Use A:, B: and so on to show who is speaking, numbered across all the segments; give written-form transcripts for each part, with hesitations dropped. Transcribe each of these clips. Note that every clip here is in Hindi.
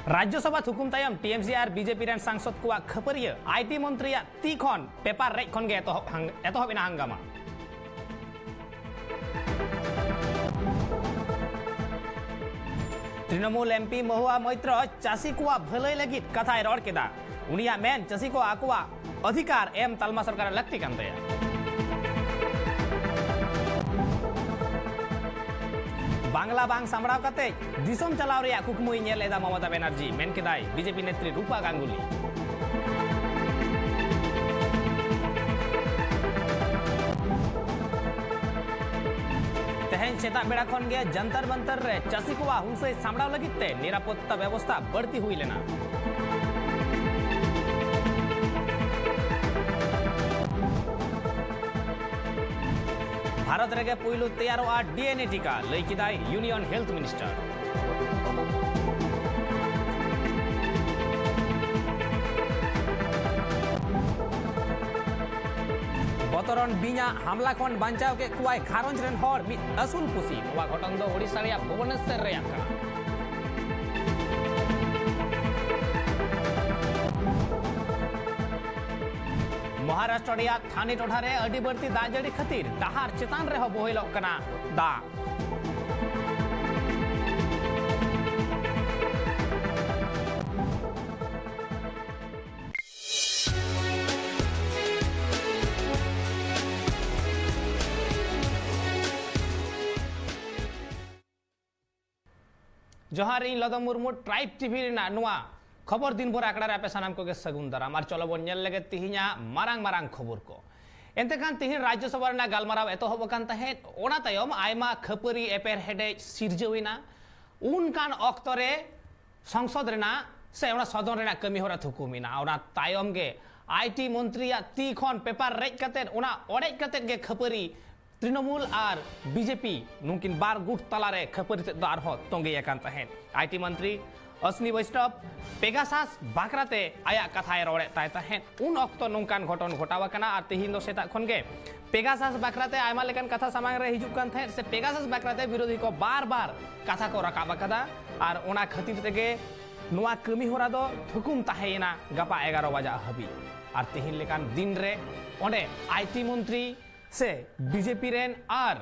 A: राज्यसभा थुकुम तायम टीएमसी और बीजेपी रेन सांसद को खपरिया आईटी मंत्री ती खन पेपर रेज खन गे एतहब इना हंगामा तृणमूल एमपी महुआ मैत्र चाषी को भलाई लगी कथा रड़ केदा उनिया मेन चाषी को आकुआ अधिकार एम तालमा सरकार लगती कान तया बांग्ला बांग सामड़ाव कते दिसोम चलाव रे कुकमुई नेल एदा ममता बनर्जी मेन केदाय बीजेपी नेत्री रूपा गांगुली तेहेन सेता बेड़ा खन गे जंतर मंतर रे चासी को हुंसै सामड़ाव लगिते निरापत्ता व्यवस्था बढ़ती हुई लेना भारत रेगे पुइलु तैयारो डीएनए टीका लई किदाय यूनियन हेल्थ मिनिस्टर बतरन बिना हमला खन बांचाव के कुआय घारंज रेन हर मि असुल पुसी नवा घटन दो ओडिसा रे भुवनेश्वर रे आकना महाराष्ट्र रिया थानी टोठारे अडी बढ़ती दाजड़ी खातिर डहार चेतान रे बोहेलोग कना दा जोहार इन लदम मुर्मू ट्राइब टीवी ना नुआ खबर दिन भर आकड़ा आपे सानाम को सगुन दाराम और चलो बन लगे तिहिना मारांग मारांग खबर को एनते खान तिहिन राज्यसभा रेना गालमाराव एतहब कान तहे ओना तायम आयमा खपरी एपेर हेडे सिरजविना उन कान अक्तरे संसद रेना से ओना सदन रेना कमी होरा थुकुमिना ओना तायम गे आईटी मंत्री ती खन पेपर रेज कते ओना ओडेज कते गे खपरी तृणमूल और बीजेपी नुकिन बार गुट तलारे खपरी ते दार हो तोंगे याकान तहे आईटी मंत्री असनी वैष्णव पेगासास बाकराते आया कथाय रोड़े ताहेन उन अक्तो नोंकान घटन घटावा कना और तिहिन दो सेता खनगे पेगासास बाकराते आयमा लेकन कथा सामांग रे हिजुक कान थे से पेगासास बाकराते विरोधी को बार बार कथा को रकाबा कदा और ओना खातिर तेगे नुआ कमी होरा दो थुकुम ताहेना गपा 11 बजा हबी और तिहिन लेकन दिन रे ओंडे आईटी मंत्री से बीजेपी रेन और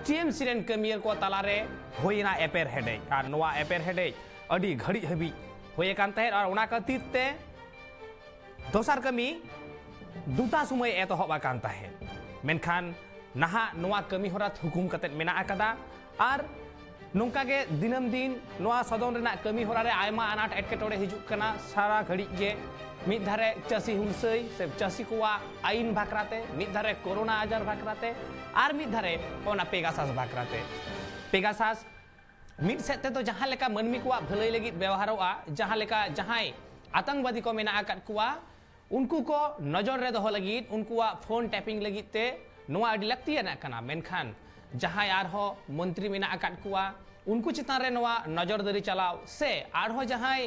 A: टीएमसी रेन कमियर को तलारे होइना एपेर हेडे और नुआ एपेर हेडे अड़ी घड़ी हबी होए कान तहे और ओना खातिर ते दोसार कमी दुटा समय एतहब कान तहे मेनखान नहा नुआ कमी होरा हुकुम कते मेना आकदा और नोंका गे दिनम दिन नुआ सदन रेना कमी होरा रे आयमा अनाट एटकेटोड़े हिजुक कना सारा घड़ी गे मिद धारे चासी हुंसै से चासी कोआ आईन भाकराते मिद धारे कोरोना आजार भाकराते और मिद धारे ओना पेगासास भाकराते पेगासास मिड सेते तो जहां लेका मनमी को भलाई लगी व्यवहारोआ जहां लेका जहां आतंकवादी को मेना आकात कुआ उनको को नजर रे दहो लगी उनको फोन टैपिंग लगी ते नुआ अडी लगती ना कना मेनखान जहां यार हो मंत्री मेना आकात कुआ उनको चितान रे नुआ नजरदारी चलाव से आर हो जहां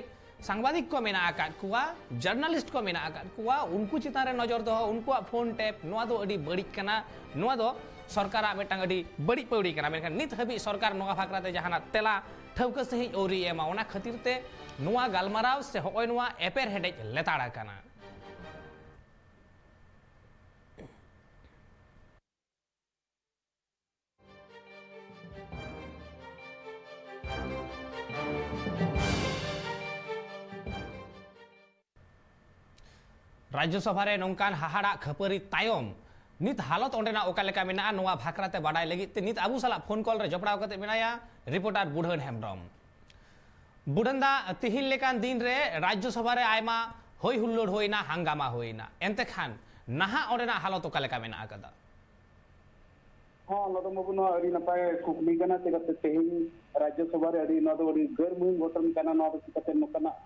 A: सांबादिक को मेना आकात कुआ जर्नलिस्ट को मेना आकात कुआ उनको चितान रे नजर दहो उनको फोन टैप नुआ दो अडी बड़ी कना नुआ दो सरकार मेटांग अडी बड़ी पौड़ी कना मेनखान नित हबी सरकार नोगा फाकराते जहाना तेला ठौका सही औरी एमा ओना खातिर ते नुआ गालमाराव से होय नुआ एपेर हेडेज लेताड़ा कना राज्यसभा रे नोंकान हाहाड़ा खपरी तायम नित हालत ओंडेना ओका लेका मेना नोआ भाकराते बाडाय लगी ते नित आबू साला फोन कॉल रे जपड़ाव कते मेनाया रिपोर्टर बुढ़न हेमब्रम बुढ़ंदा तिहिन लेकान दिन रे राज्यसभा रे आयमा होय हुल्लोड़ होइना हंगामा होइना एनते खान नहा ओंडेना हालत ओका लेका मेना आकदा
B: हाँ नदम बाबू ना अड़ी नपाय कुकमी कना ते कते तिहिन राज्यसभा रे अड़ी नदो अड़ी घर मुहिम गोतन कना नदो कते नोकना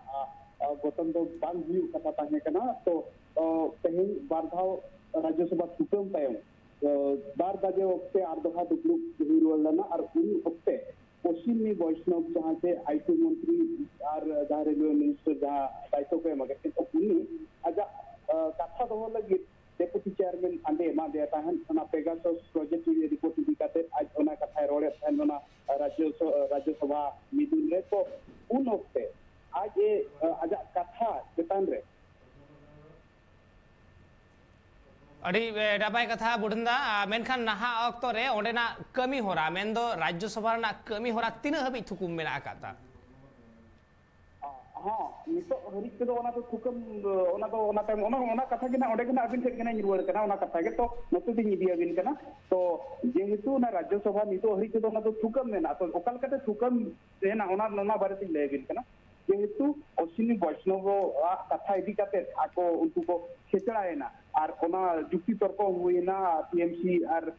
B: गोतन दो बांग हुई कथा ताहे कना तो तिहिन बारधाव राज्यसभा थुकम तायम बार बाजे वक्ते आर दफा दुपलुक हिरवलना और उन वक्ते पश्चिमी वैष्णव जहाँ से आईटी मंत्री और जहाँ रेलवे मिनिस्टर जहाँ दायित्व को एमा तो उन्नी आजा कथा दो लगी डेपुटी चेयरमैन आंदे एमा दे ताहन ओना पेगासस प्रोजेक्ट रिपोर्ट दिकाते आज ओना कथा रोड़े ताहन ओना राज्यसभा मिदुन रे तो उन वक्ते आज आजा कथा चेतान रे
A: अड़ी नपाय कथा बुढ़ंदा मेनखान नहा अक्तो रे ओंडेना कमी होरा मेंदो राज्यसभा ना कमी होरा तीन हबी थुकुम मेना काता
B: हाँ नितो हरी के दो तो थुकम कथा के ना ओंडे के ना अबिन ठेक के ना निरुवर के ना कथा के तो नतो दिन निदी अबिन के ना तो जेहेतु ना राज्यसभा नितो हरी के दो तो थुकम मेना तो ओकल कते थुकम से ना बारे ते ले अबिन के ना जेहेतु अश्विनी वैष्णव कथा इदी कते आको उनको को खेचड़ाएना और ओना जुक्ति तर्क हुईना टीएमसी और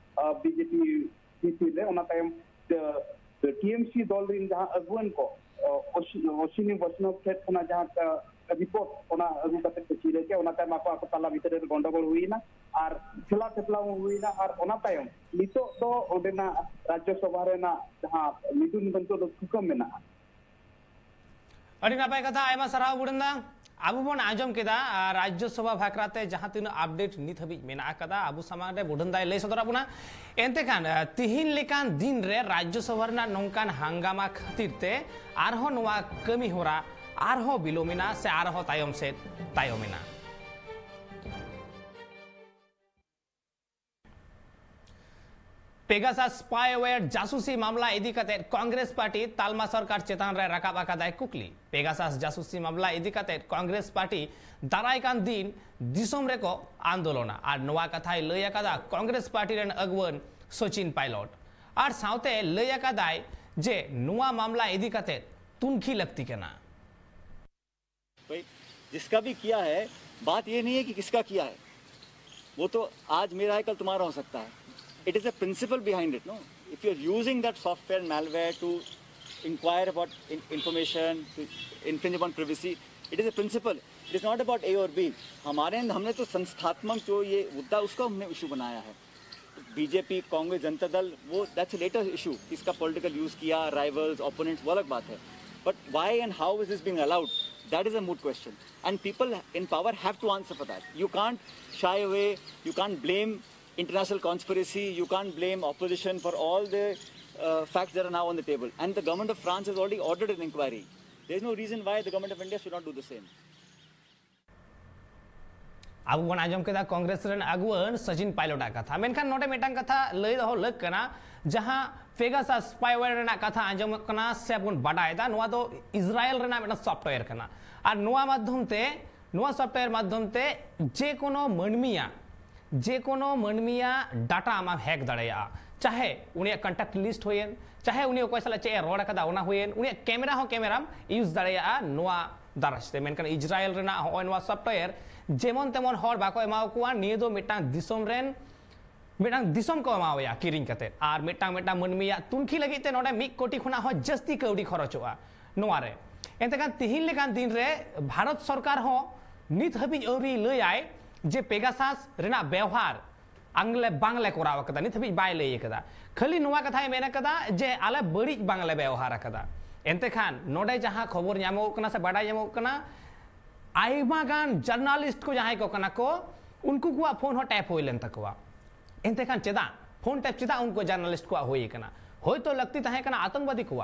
B: बीजेपी बीसी रे ओना टाइम टीएमसी दल रिन जहां अगुवन को अश्विनी वैष्णव खेत ओना जहां रिपोर्ट ओना अगु कते चिरे के ओना टाइम आको ताला भीतर रे गंडगोल हुईना और खेला खेला हुईना और ओना टाइम नितो तो ओडेना राज्यसभा रे ना जहां मिदुन बंतो दो थुकम मेना
A: अड़ी नपाय कथा आयमा सराव बुढ़ंदा आबू बन आजम केदा राज्यसभा भाकराते जहां तीन अपडेट नित हबी मेना कदा आबू समाज रे बुढ़ंदाय लय सदर आबुना एनते खान तिहिन लेकान दिन रे राज्यसभा ना नोंकान हंगामा खातिरते आरहो नोवा कमी होरा आरहो बिलोमिना से आरहो तायम से तायमिना पेगासास स्पाईवेयर जासूसी मामला इदी कते कांग्रेस पार्टी तालमा सरकार चेतान रे रकाब आकादाय कुकली पेगासास जासूसी मामला इदी कते कांग्रेस पार्टी दाराय कान दिन दिसोम रे को आंदोलना और नवा कथाय लय आकादा कांग्रेस पार्टी रेन अगवन सचिन पायलट और साउते लय आकादाय जे नवा मामला इदी कते तुनखी लगती केना
C: भाई जिसका भी किया है बात ये नहीं है कि किसका किया है वो तो आज मेरा है कल तुम्हारा हो सकता है it is a principle behind it, no? If you're using that software malware to inquire about information, to infringe upon privacy, it is a principle. It is not about A or B. हमने तो संस्थात्मक जो ये मुद्दा उसका हमने इशू बनाया है बीजेपी कांग्रेस जनता दल वो that's a later issue इसका political use किया rivals opponents वो अलग बात है but why and how is this being allowed that is a moot question and people in power have to answer for that. You can't shy away, you can't blame international conspiracy, you can't blame opposition for all the facts that are now on the table. And the government of France has already ordered an inquiry. There is no reason why the government of India should not do the same.
A: Abu बन आजम केदा कांग्रेस रेन अगुवन सचिन पायलट कथा मेनखान नोटे मेटांग कथा लय दहो लग कना जहां पेगासास स्पाईवेयर रेना कथा आजम कना से बन बडायदा नोवा दो इजराइल रेना मेटा सॉफ्टवेयर कना और नोवा सॉफ्टवेयर माध्यम ते जे कोनो मनमिया डाटा आमा हैक दाड़ेया चाहे उनिया कांटेक्ट लिस्ट होयेन चाहे उनिया कोई साला चे रोड कदा ओना होयेन उनिया कैमरा यूज दाड़ेया नोवा दारास्ते मेनकान इजराइल रेना होय नोवा सॉफ्टवेयर जेमन तेमन हर बाको एमाव कुआ निये दो मिटांग दिसोम को एमावया किरिंग कते आर मिटांग मनमिया तुनखी लगिते नोडे 1 कोटी खुना हो जस्ती कौड़ी खरचोआ नोवा रे एंतकान तिहिन लेकान दिन रे भारत सरकार हो नित हबी औरी लय आय जे पेगासास रेना व्यवहार आंगले बांगले कोराव कदा नित हबी बाय लय कदा खाली नोवा कथाय मेना कदा जे आले बड़ी बांगले व्यवहार कदा एंते खान नोडे जहां खबर न्यामो कना से बाडा न्यामो कना आइमा गान जर्नलिस्ट को जहां को कना को उनको को फोन हो टैप होइलन तकवा एंते खान चेदा फोन टैप चेदा उनको जर्नलिस्ट को होई कना होय तो लगती तहे कना आतंकवादी को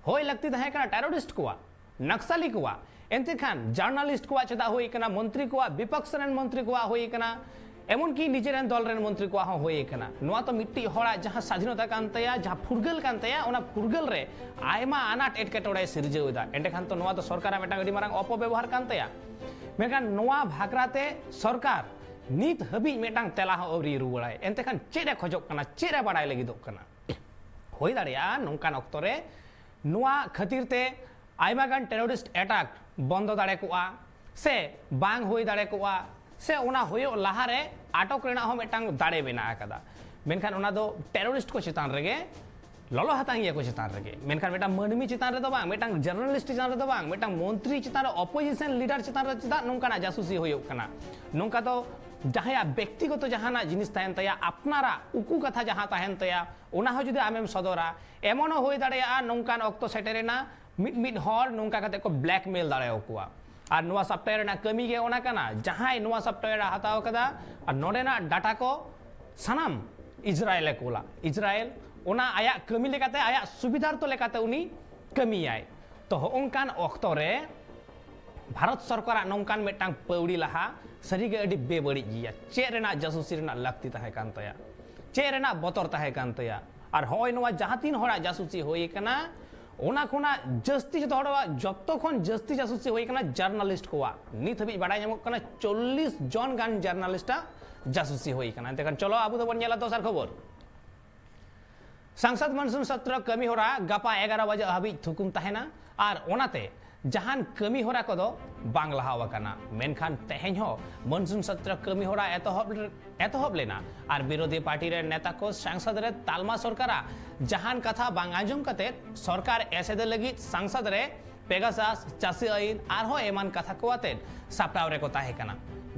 A: होय लगती तहे कना टेररिस्ट को नक्सली को एंते खान जर्नलिस्ट को चेदा होई कना मंत्री को विपक्ष रेन मंत्री को होई कना एमन की निजेरन दल रेन मंत्री को होई कना नोआ तो मिट्टी होड़ा जहां स्वाधीनता कानतया जहां फुरगल कानतया ओना फुरगल रे आयमा अनाट एटकेटोड़े सिरजेउदा एंटे खान तो नोआ तो सरकार मेटा गडी मारंग अपव्यवहार कानतया मेखान नोआ भाकराते सरकार नित हबी मेटांग तेला हो अवरी रुवाय एंते खान चेरे खजोक कना चेरे बाडाय लगिदोक कना होई दाड़िया नोंकान ऑक्तो रे नोआ खातिरते आयमा गान टेररिस्ट अटैक बंद दाड़े कोआ से बांग होई दाड़े कोआ से ओना होयो लाहारे आटक रेना हो मेटांग दाड़े बेना आकादा मेनखान ओना दो टेररिस्ट को चितान रेगे ललो हातांगिया को चितान रेगे मेनखान मेटा मनमी चितान रे दो बांग मेटांग जर्नलिस्ट चितान रे दो बांग मेटांग मंत्री चितान रे अपोजिशन लीडर चितान रे चिता नोंकाना जासूसी होयो कना नोंका तो जहां व्यक्तिगत जहाना जिनिस ताहेन तया अपनारा उकु कथा जहां ताहेन तया ओना हो जुदी आमेम सदरा एमनो होय दाड़ेया नोंकान ऑक्तो सेटेरेना मिड हर नोंका कते को ब्लैकमेल दाड़ेओ कुआ और नोआ सॉफ्टवेयर ना कमी गे ओना कना जहां नोआ सॉफ्टवेयर हाताव कदा और नोडेना डाटा को सनाम इजराइल कोला इजराइल ओना आया कमी लेकाते आया सुविधार तो लेकाते उनी कमी आय तो होंकान ऑक्तो रे भारत सरकार नौकान मेटांग पौड़ी लहा सरीगे अडी बेबड़ी गिया चे रेना जासूसी रेना लगती तहे कान तया चे रेना बतर तहे कान तया और होय नोवा जहां तीन होड़ा जासूसी होई कना ओना खोना जस्ती जतो होड़ा जतो खन जस्ती जासूसी होई कना जर्नलिस्ट कोवा नित हबी बाडाय नामक कना 40 जन गान जर्नलिस्टा जासूसी होई कना एतेखान चलो आबु दो बन नेला दोसर खबर संसद मानसून सत्र कमी होरा गपा 11 बजे हाबी थुकुम तहेना और ओनाते जहान कमी होरा कोदो बांग लहावा कना मेनखान तेहेन हो मानसून सत्र कमी होरा एतहब लेना और विरोधी पार्टी रे नेता को सांसद रे तालमा सरकारा जहान कथा बांग आंजम कते सरकार ऐसे दे लगी सांसद रे पेगासास चासी आईन और हो एमान कथा को आते सापटाव रे को ताहे कना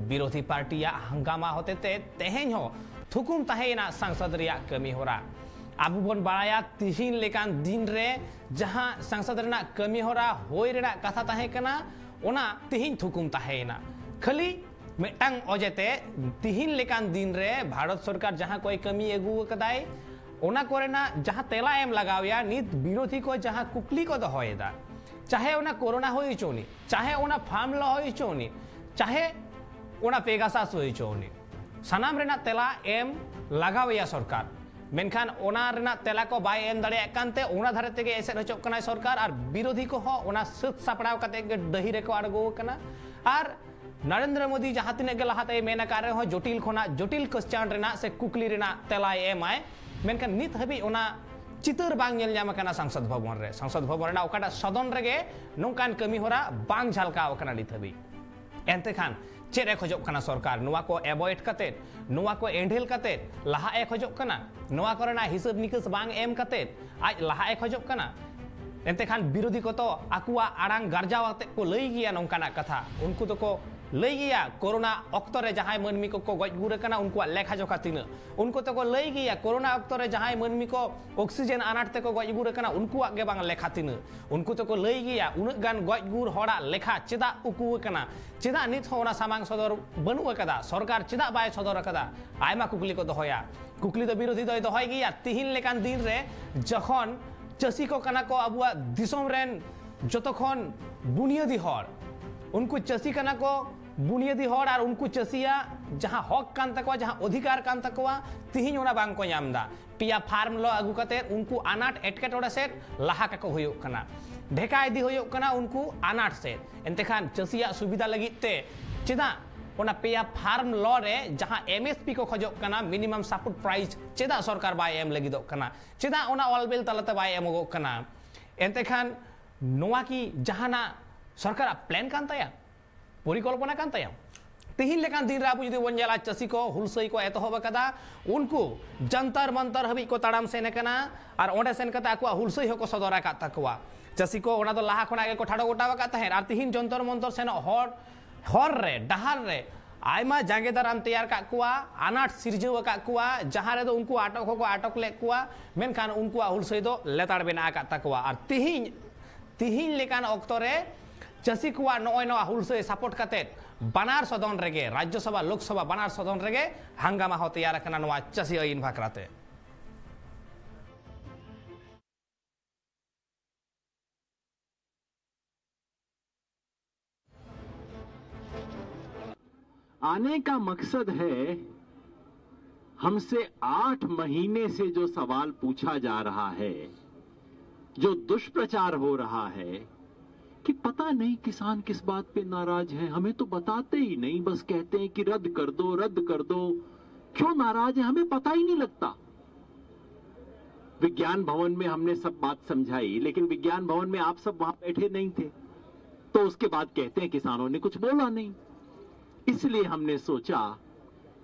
A: विरोधी पार्टी या हंगामा होते ते तेहेन हो थुकुम ताहेना सांसद रिया कमी होरा आबु बन बाड़ाया तिहिन लेकान दिन रे जहां संसद रेना कमी होरा होय रेना कथा ताहे कना ओना तिहिन थुकुम ताहेना खाली मेटांग अजेते तिहिन लेकान दिन रे भारत सरकार जहां कोई कमी एगु कदाय ओना कोरेना जहां तेला एम लगावया नित विरोधी को जहां कुकली को दहोयदा चाहे ओना कोरोना होई चोनी चाहे ओना फार्म लॉ होई चोनी चाहे ओना पेगासास होई चोनी सनाम रेना तेला एम लगावया सरकार मेनखान ओना रेना तेला को बाय एम दाड़े कानते ओना धारे तेगे ऐसे रचक कना सरकार और विरोधी को हो ओना सत सापड़ाव कते गे दही रे को अड़गो कना और नरेंद्र मोदी जहां तिने गे लहाते मेना कार हो जटिल खोना जटिल क्वेश्चन रेना से कुकली रेना तेला एम आय मेनखान नित हबी ओना चितर बांग नेल जाम कना संसद भवन रेना ओकाटा सदन रेगे नोकान कमी होरा बांग झलकाव कना नित हबी एंते खान चेरे खोजो कना सरकार नुवा को एवॉइड कते नुवा को एंडल कते लहा ए खोजो कना नुवा करना हिसाब निकस बांग एम कते आज लहा ए खोजो कना एंते खान विरोधी को तो आकुआ आड़ांग गार्जावते को लई गिया नोंकाना कथा उनको तो को लई गिया कोरोना अक्तरे जहां मनमी को गजगुरे कना उनको लेखा जोखा तीन उनको तो को लई गिया कोरोना अक्तरे जहां मनमी को ऑक्सीजन अनाटते को गजगुरे कना उनको आगे बांग लेखा तीन उनको तो को लई गिया उनक गान गजगुर होड़ा लेखा चेदा उकु कना चेदा नित होना सामांग सदर बनु कदा सरकार चेदा बाय सदर कदा आयमा कुकली को दोहया कुकली तो विरोधी दय दोहय गिया तिहिन लेकान दिन रे जखन चसी को कना को अबुआ दिसोम रेन जतखन बुनियादी हर उनको चसी कना को बुनियादी हर और उनको चसिया जहां हक कान तकवा जहां अधिकार कान तकवा तिहिन ओना बांग को यामदा पिया फार्म लो अगु कते उनको अनाट एटकेटोड़ा से लहा का को होयो कना ढेका इदी होयो कना उनको अनाट से एंतेखान चसिया सुविधा लगी ते चेदा ओना पेया फार्म लॉ रे जहां एमएसपी को खजो कना मिनिमम सपोर्ट प्राइस चेदा सरकार बाय एम लगी दो कना चेदा ओना ऑलबेल तलते बाय एम गो कना एंतेखान नोवा की जहाना सरकार प्लान कान तया परिकल्पना कान तया तिहिन लेकान दिन राबु जुदी वंजला चसी को हुलसई को एतहब कदा उनको जंतर मंतर हबी को ताड़ाम सेन कना और ओंडे सेन कता को हुलसई हो को सदरा का तकवा चसी को ओना दो लाहा खना के को ठाडो गोटावा का तहे और तिहिन जंतर मंतर सेन हर रे डहार रे आयमा जांगेदाराम तैयार का कुआ अनाट सिरजव का कुआ जहां रे दो उनको आटक को आटक ले कुआ मेनखान उनको हुलसई दो लेताड़ बेना का तकवा और तिहिन लेकान अक्तरे चसी कुआ नय नवा हुलसई सपोर्ट कते बनार सदन रेगे राज्यसभा लोकसभा बनार सदन रेगे हंगामा हो तैयार कना नवा चसी आईन भाकराते
D: आने का मकसद है हमसे 8 महीने से जो सवाल पूछा जा रहा है जो दुष्प्रचार हो रहा है कि पता नहीं किसान किस बात पे नाराज है हमें तो बताते ही नहीं बस कहते हैं कि रद्द कर दो क्यों नाराज है हमें पता ही नहीं लगता। विज्ञान भवन में हमने सब बात समझाई लेकिन विज्ञान भवन में आप सब वहां बैठे नहीं थे तो उसके बाद कहते हैं किसानों ने कुछ बोला नहीं। इसलिए हमने सोचा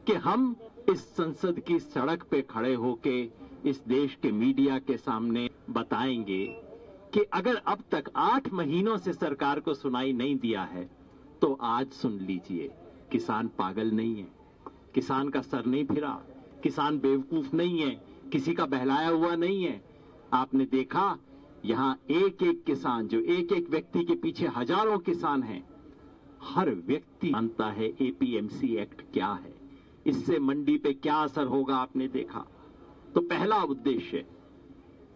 D: कि हम इस संसद की सड़क पे खड़े होके इस देश के मीडिया के सामने बताएंगे कि अगर अब तक 8 महीनों से सरकार को सुनाई नहीं दिया है तो आज सुन लीजिए किसान पागल नहीं है, किसान का सर नहीं फिरा, किसान बेवकूफ नहीं है, किसी का बहलाया हुआ नहीं है। आपने देखा यहां एक एक किसान जो एक एक व्यक्ति के पीछे हजारों किसान हैं, हर व्यक्ति जानता है एपीएमसी एक्ट क्या है, इससे मंडी पे क्या असर होगा आपने देखा। तो पहला उद्देश्य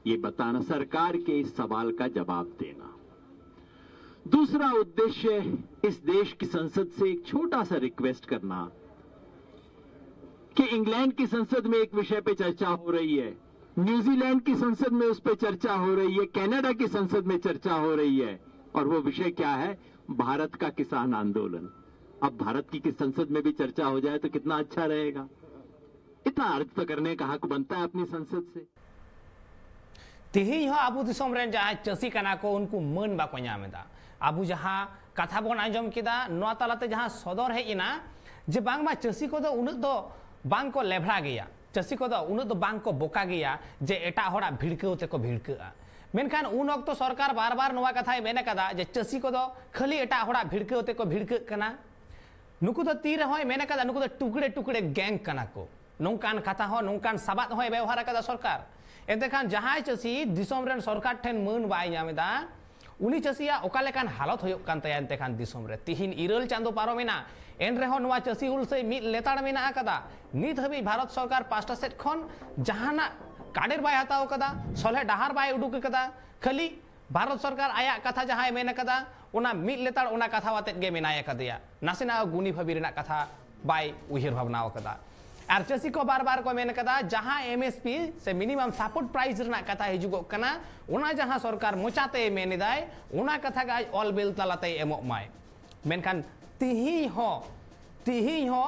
D: ये बताना, सरकार के इस सवाल का जवाब देना। दूसरा उद्देश्य इस देश की संसद से एक छोटा सा रिक्वेस्ट करना कि इंग्लैंड की संसद में एक विषय पे चर्चा हो रही है, न्यूजीलैंड की संसद में उस पर चर्चा हो रही है, कनाडा की संसद में चर्चा हो रही है, और वो विषय क्या है? भारत का किसान आंदोलन। अब भारत की संसद में भी चर्चा हो जाए तो कितना अच्छा रहेगा। इतना अर्थ तो करने का हक बनता है अपनी संसद से।
A: तिही हो आबू दिसोम रेन जहाँ चसी कना को उनको मन बाको नामेदा आबू जहाँ कथा बन आंजम किदा नोआ तालाते जहाँ सदर है इना जे बांग मा चसी को दो उन्नत दो बांग को लेभड़ा गया, चसी को दो उन्नत दो बांग को बोका गया जे एटा होड़ा भिड़के होते को भिड़का मेनखान उन वक्त सरकार बार बार नोआ कथा मेने कदा जे चसी को दो खाली एटा होड़ा भिड़के होते को भिड़के कना नुकु दो तीर होय मेने कदा नुकु दो टुकड़े टुकड़े गैंग कना को नौकान कथा हो नौकान सबाद होय व्यवहार कदा सरकार एंतेखान जहां चसी दिसोम रेन सरकार ठेन मन बाय नामेदा उनी चसिया ओकालेकान हालत होय कान तया एंतेखान दिसोम रे तिहिन इरल चांदो पारोमेना एन रेहो नोआ चसी हुल से मिद लेताड़ मेना कदा नित हबी भारत सरकार पास्टा सेट खन जहाना काडेर बाय हताव कदा सलहे डाहार बाय उडुक कदा खाली भारत सरकार आया कथा जहां मेन कदा ओना मिद लेताड़ ओना कथा वातेत गे मेनाय कदिया नासेना गुनी भाबी रेना कथा बाय उहिर भावनाव कदा और चसी को बार बार को मेन कदा जहां एमएसपी से मिनिमम सपोर्ट प्राइस रना कथा हिजुगो कना ओना जहां सरकार मोचाते मेनिदाय ओना कथा गा ऑल बिल तलाते एमो माय मेनखान तिही हो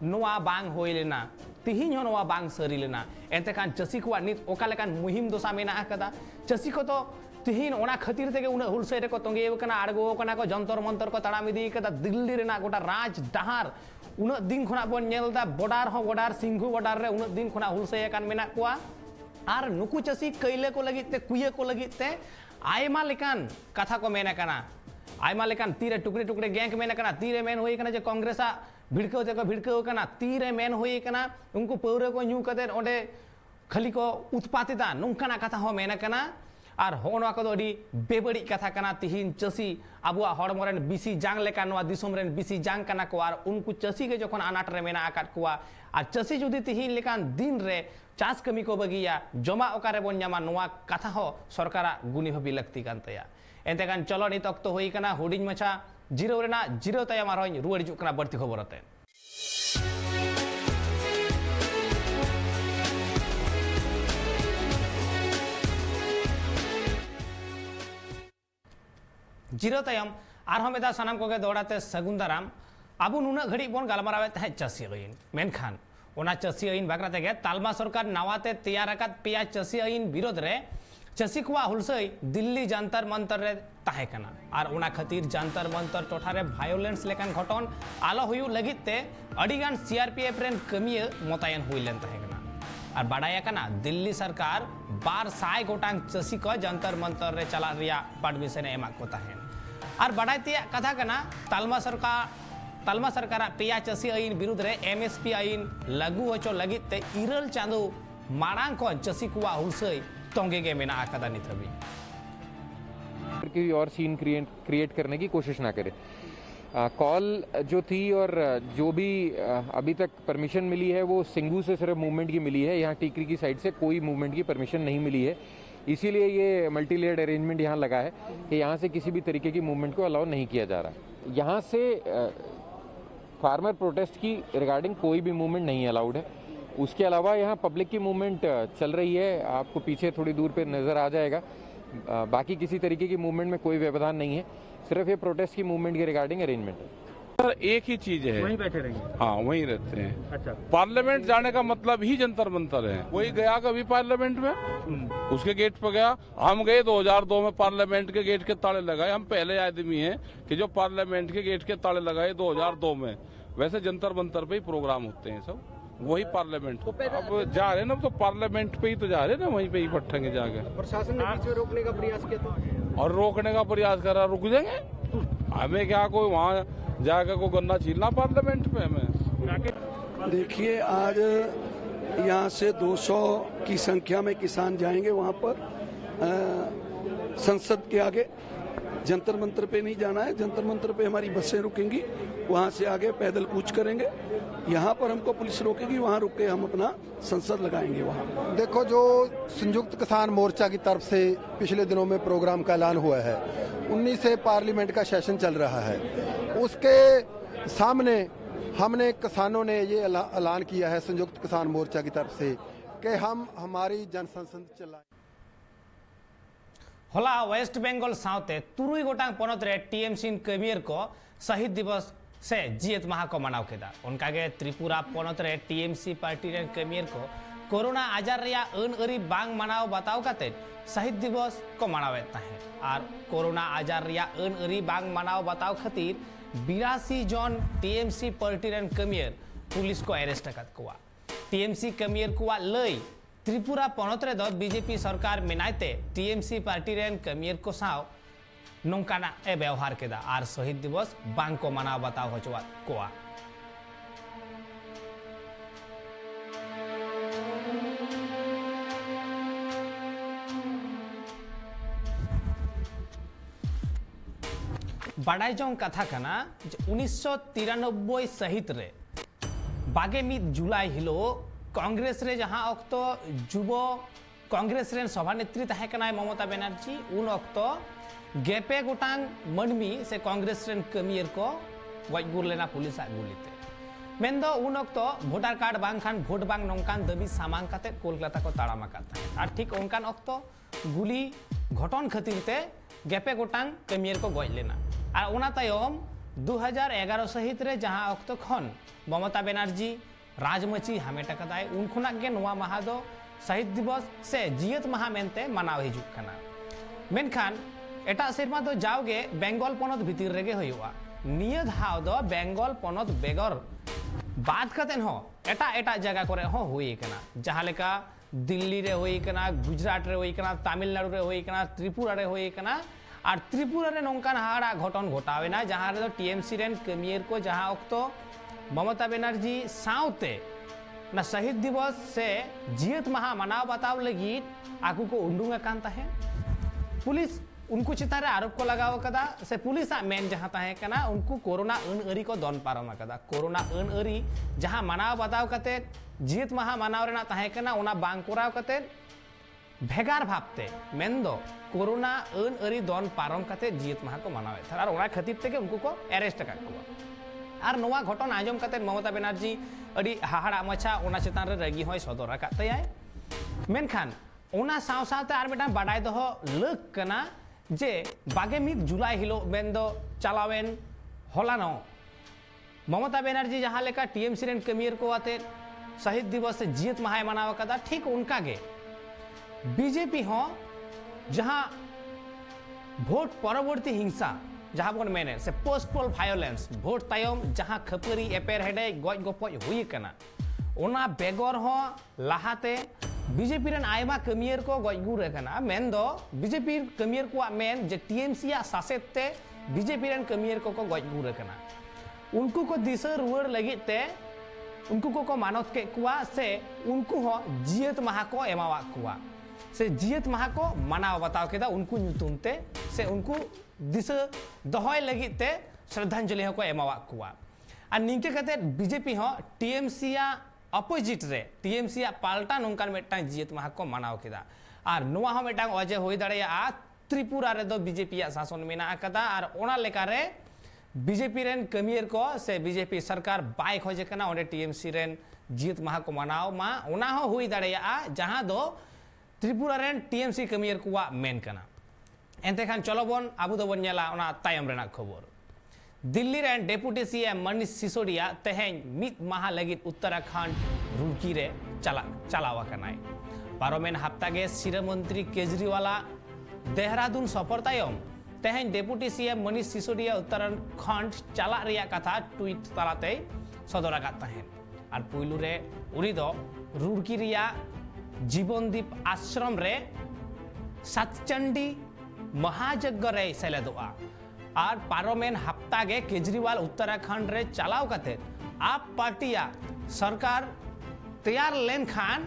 A: नोआ बांग होय लेना तिही हो नोआ बांग सरी लेना एंतेखान चसी को नित ओकालेकान मुहिम दोसा मेना कदा चसी को तो तिहिन ओना खातिर तेगे उना हुलसे रे को तंगे कना आड़गो कना को जंतर मंतर को तड़ाम इदी कदा दिल्ली रेना गोटा राज डहार उना दिन खना बन नेलदा बॉर्डर हो बॉर्डर सिंघु बॉर्डर रे उना दिन खना हुलसे कान मेना कोआ आर नुकु चसी कैले को लगी ते कुये को लगी ते आयमा लेकान कथा को मेना कना आयमा लेकान तीरे टुकड़े टुकड़े गैंग मेना कना तीरे मेन होई कना जे कांग्रेसा भिड़के ते को भिड़के कना तीरे मेन होई कना उनको पौरे को न्यू कते ओडे खाली को उत्पातिता नोंकाना कथा हो मेना कना और होना को अड़ी बेबड़ी कथा कना तिहिन चसी आबुआ हड़मोरेन बिसी जांग लेका नोआ दिसोम रेन बिसी जांग कना को आर उनको चसी के जखन अनाट रे मेना आकाट कोआ आर चसी जुदी तिहिन लेकान दिन रे चास कमी को बगिया जमा ओकारे बन न्यामा नोआ कथा हो सरकारा गुनी हबी लगती कान तया एंतेकान चलो नित अक्तो होई कना हुडिंग मछा जीरो रेना जीरो तया मारोइन रुवाड़ हिजुग कना बर्ती खबरते जीरो तयम आरहम एदा सानाम कोगे दौड़ाते सगुन दाराम आबू नुना घड़ी बन गालमारावे तहे चसी अइन मेनखान ओना चसी अइन बागरा तेगे तालमा सरकार नावाते तैयार आकात पेया चसी अइन विरोध रे चसी कुआ हुलसई दिल्ली जंतर मंतर रे ताहे कना आर ओना खातिर जंतर मंतर टोठा रे वायोलेंस लेकान घटन आलो हुयु लगित ते अडिगान सीआरपीएफ रेन कमिया मोतायन हुइलेन ताहे कना और बाडाया कना दिल्ली सरकार 1200 गोटांग चसी को जंतर मंतर रे चला रिया परमिशन एमा को ताहेन और बाडायतिया कथा कना तालमा सरकार पेया चसी आइन विरुद्ध रे एमएसपी आइन लागू होचो लगित ते इरल चांदो मारांग को चसी कुआ हुलसई तोंगे के मेना आकदा नित हबी
E: की और सीन क्रिएट करने की कोशिश ना करे। कॉल जो थी और जो भी अभी तक परमिशन मिली है वो सिंघू से सिर्फ मूवमेंट की मिली है, यहाँ टीकरी की साइड से कोई मूवमेंट की परमिशन नहीं मिली है। इसीलिए ये मल्टी लेयर्ड अरेंजमेंट यहाँ लगा है कि यहाँ से किसी भी तरीके की मूवमेंट को अलाउ नहीं किया जा रहा। यहाँ से फार्मर प्रोटेस्ट की रिगार्डिंग कोई भी मूवमेंट नहीं अलाउड है। उसके अलावा यहाँ पब्लिक की मूवमेंट चल रही है, आपको पीछे थोड़ी दूर पे नज़र आ जाएगा। बाकी किसी तरीके की मूवमेंट में कोई व्यवधान नहीं है, सिर्फ ये प्रोटेस्ट की मूवमेंट के रिगार्डिंग अरेंजमेट है।
F: सर एक ही चीज है, वहीं बैठे रहेंगे। हाँ वहीं रहते हैं। अच्छा, पार्लियामेंट जाने का मतलब ही जंतर मंतर है। कोई गया कभी पार्लियामेंट में, उसके गेट पर गया। हम गए 2002 में, पार्लियामेंट के गेट के ताले लगाए। हम पहले आदमी हैं कि जो पार्लियामेंट के गेट के ताले लगाए 2002 में। वैसे जंतर मंतर पे ही प्रोग्राम होते हैं सब, वही पार्लियामेंट। अब जा रहे ना, तो पार्लियामेंट पे ही तो जा रहे ना, वहीं पे ही बैठेंगे जाके। प्रशासन ने बीच में रोकने का प्रयास किया था और रोकने का प्रयास करा, रुक जाएंगे हमें क्या, कोई वहाँ जाकर को गन्ना छीलना पार्लियामेंट पे हमें।
G: देखिए आज यहाँ से 200 की संख्या में किसान जाएंगे वहाँ पर संसद के आगे, जंतर मंतर पे नहीं जाना है। जंतर मंतर पे हमारी बसें रुकेंगी, वहाँ से आगे पैदल कूच करेंगे। यहाँ पर हमको पुलिस रोकेगी, वहाँ रुक के हम अपना संसद लगाएंगे। वहाँ
H: देखो, जो संयुक्त किसान मोर्चा की तरफ से पिछले दिनों में प्रोग्राम का ऐलान हुआ है, 19 से पार्लियामेंट का सेशन चल रहा है, उसके सामने हमने किसानों ने ये ऐलान किया है संयुक्त किसान मोर्चा की तरफ से कि हम हमारी जनसंसद चलाएं।
A: होला वेस्ट बेंगल साउते तुरुई गोटांग पोनत रे टीएमसी कमियर को शहीद दिवस से जीएत माह को मनाव केदा। उनका के त्रिपुरा पोनत रे टीएमसी पार्टी रे कमियर को कोरोना आजार रिया अन अरी बांग मनाव बताव काते शहीद दिवस को मनावे ताहे। और कोरोना आजार रिया अन अरी बांग मनाव बताव खातिर 82 जन टीएमसी पार्टी रे कमियर पुलिस को अरेस्ट करत कोआ। टीएमसी कमियर कोआ लई त्रिपुरा पोनत रे दो बीजेपी सरकार मेनाइते टीएमसी पार्टी रेन कमियर को साव नौकाना ए व्यवहार केदा और शहीद दिवस बांग को मनाव बताव होचवा कोआ। बाडाय जों कथा कना 1993 सहित रे 21 जुलाई हिलो कांग्रेस रे जहां अक्तो जुब कांग्रेस रे सभानेत्री तहे कनाय ममता बनर्जी उन अक्तो गेपे गोटांग मनमी से कांग्रेस रे कमियर को वजगुर लेना पुलिस आगुलिते मेंदो उन अक्तो वोटर कार्ड बांग खान भोट बांग नोंकान दबी सामांग काते कोलकाता को ताड़ामा काता है। और ठीक उनकान अक्तो गुली घटन खातिरते गेपे गोटांग कमियर को गज लेना। और उना तायम 2011 सहित रे जहां अक्तो खन ममता बनर्जी राजमची हमेटा कदाय उन खुना के नोवा माहा दो शहीद दिवस से जीएत माहा मेनते मनाव हिजुक कना। मेनखान एटा सेरमा दो जाओगे बेंगल पोनत भितिर रेगे होयुआ। निय धाव दो बेंगल पोनत बेगर बात कतेन हो एटा एटा जगह करे हो हुई कना। जहां लेका दिल्ली रे हुई कना, गुजरात रे हुई कना, तमिलनाडु रे हुई कना, त्रिपुरा रे हुई कना। और त्रिपुरा रे नोंकान हाड़ा घटन घटावे ना जहां रे दो टीएमसी रेन कमियर को जहां अक्तो ममता बनर्जी साउते ना शहीद दिवस से जीएत माहा मनाव बताव लगी आकू को उंडूंगा कांता है। पुलिस उनको चितारे आरोप को लगाव कदा से पुलिस मेन जहां ताहे कना उनको कोरोना अन अरी को दन पारम कदा। कोरोना अन अरी जहां मनाव बताव कते जीएत माहा मनाव रेना ताहे कना उना बांग कोराव कते भेगार भाबते मेंदो कोरोना अन अरी दन पारम कते जीएत माहा को मनावे था। और उना खातिर तेगे उनको को अरेस्ट कर को। और नवा घटन आजम कते ममता बनर्जी अड़ी हाहाड़ा मछा ओना चेतान रे रगी होय सदर राकातयाय। मेनखान ओना साव सावते आर मिटान बाडाय दो लक कना जे 21 जुलाई हिलो मेंदो चलावेन होलानो ममता बनर्जी जहां लेका टीएमसी रेन कमियर को आते शहीद दिवस से जीएत माहा मनाव कदा ठीक उनका गे बीजेपी हो जहां भोट परवर्ती हिंसा जहां बन मेने से पोस्टपोल वायलेंस भोट तायम जहां खपरी एपेर हेडे गज गपज हुई कना ओना बेगर हो लाहाते बीजेपी रेन आयमा कमियर को गजगुर कना। मेन दो बीजेपी कमियर को मेन जे टीएमसी या सासेते बीजेपी रेन कमियर को गजगुर कना। उनको को दिशा रुवर लगिते उनको को मानत के कुआ से उनको हो जीएत माहा को एमावा कुआ से जीएत माहा को मनाव बताव केदा उनको नुतुमते से उनको दिशा दहय लगिते श्रद्धांजलि को एमावा कुआ। और निंके कते बीजेपी हो टीएमसी या अपोजिट रे टीएमसी या पाल्टा नोंकान मेटा जीएत माहा को मनाव केदा। और नोवा हो मेटा अजे होई दाड़ेया त्रिपुरा रे दो बीजेपी या शासन मेना कदा। और ओना लेका रे बीजेपी रेन कमियर को से बीजेपी सरकार बाय खोजे कना ओडे टीएमसी रेन जीएत माहा को मनाव मा ओना हो हुई दाड़ेया जहां दो त्रिपुरा रेन टीएमसी कमियर को मेन कना। एंते खान चलो बन आबू दो बन नेला ओना तायम रेना खबर। Delhi rain deputy CM Manish Sisodia तेहेन मित माहा लगित उत्तराखंड रुड़की रे चलावा कनाय। पारोमेन हफ्ता गे शिरा मंत्री केजरीवाल देहरादून सफर तायम तेहेन डेपुटी सीएम मनीष सिसोदिया उत्तराखंड चला रिया कथा ट्वीट तलाते सदर आकात ताहेन। और पुइलू रे उनी दो रुड़की रिया जीवनदीप आश्रम रे सतचंडी महायज्ञ रे सेलेदोआ। और पारोमेन हफ्ता गे केजरीवाल उत्तराखंड रे चलाव कते आप पार्टिया सरकार तैयार लेन खान